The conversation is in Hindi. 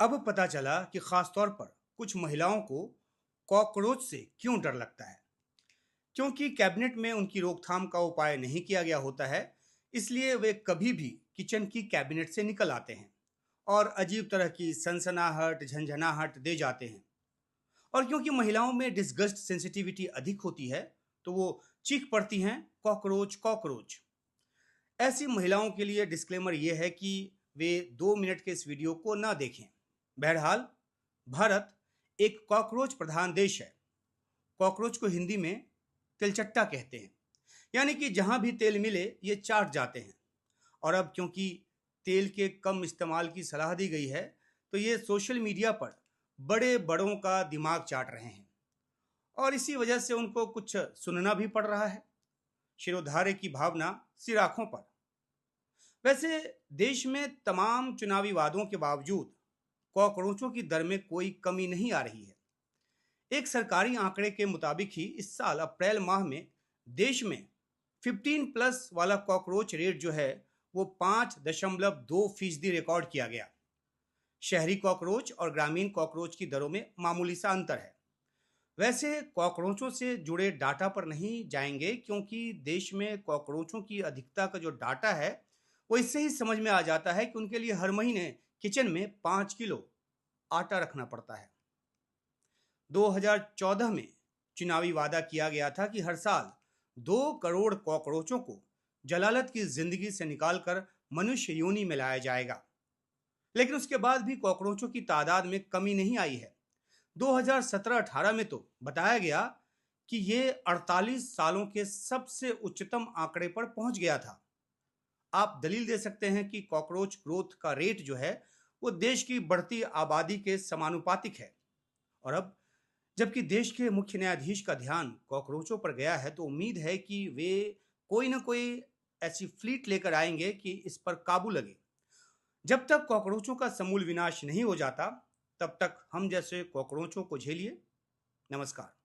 अब पता चला कि खासतौर पर कुछ महिलाओं को कॉकरोच से क्यों डर लगता है। क्योंकि कैबिनेट में उनकी रोकथाम का उपाय नहीं किया गया होता है, इसलिए वे कभी भी किचन की कैबिनेट से निकल आते हैं और अजीब तरह की सनसनाहट झंझनाहट दे जाते हैं। और क्योंकि महिलाओं में डिसगस्ट सेंसिटिविटी अधिक होती है, तो वो चीख पड़ती हैं, कॉकरोच कॉकरोच। ऐसी महिलाओं के लिए डिस्क्लेमर ये है कि वे 2 मिनट के इस वीडियो को ना देखें। बहरहाल, भारत एक कॉकरोच प्रधान देश है। कॉकरोच को हिंदी में तिलचट्टा कहते हैं, यानी कि जहां भी तेल मिले ये चाट जाते हैं। और अब क्योंकि तेल के कम इस्तेमाल की सलाह दी गई है, तो ये सोशल मीडिया पर बड़े बड़ों का दिमाग चाट रहे हैं और इसी वजह से उनको कुछ सुनना भी पड़ रहा है। शिरोधार्य की भावना सिर आंखों पर। वैसे देश में तमाम चुनावी वादों के बावजूद कॉकरोचों की दर में कोई कमी नहीं आ रही है। एक सरकारी आंकड़े के मुताबिक ही इस साल अप्रैल माह में देश में 15+ वाला कॉकरोच रेट जो है वो 5.2% रिकॉर्ड किया गया। शहरी कॉकरोच और ग्रामीण कॉकरोच की दरों में मामूली सा अंतर है। वैसे कॉकरोचों से जुड़े डाटा पर नहीं जाएंगे, क्योंकि देश में कॉकरोचों की अधिकता का जो डाटा है वो इससे ही समझ में आ जाता है कि उनके लिए हर महीने किचन में 5 किलो आटा रखना पड़ता है। 2014 में चुनावी वादा किया गया था कि हर साल 2 करोड़ कॉकरोचों को जलालत की जिंदगी से निकालकर मनुष्य योनि में लाया जाएगा। लेकिन उसके बाद भी कॉकरोचों की तादाद में कमी नहीं आई है। 2017-18 में तो बताया गया कि ये 48 सालों के सबसे उच्चतम आंकड़े पर पहुंच गया था। आप दलील दे सकते हैं कि कॉकरोच ग्रोथ का रेट जो है वो देश की बढ़ती आबादी के समानुपातिक है। और अब जबकि देश के मुख्य न्यायाधीश का ध्यान कॉकरोचों पर गया है, तो उम्मीद है कि वे कोई ना कोई ऐसी फ्लीट लेकर आएंगे कि इस पर काबू लगे। जब तक कॉकरोचों का समूल विनाश नहीं हो जाता, तब तक हम जैसे कॉकरोचों को झेलिए। नमस्कार।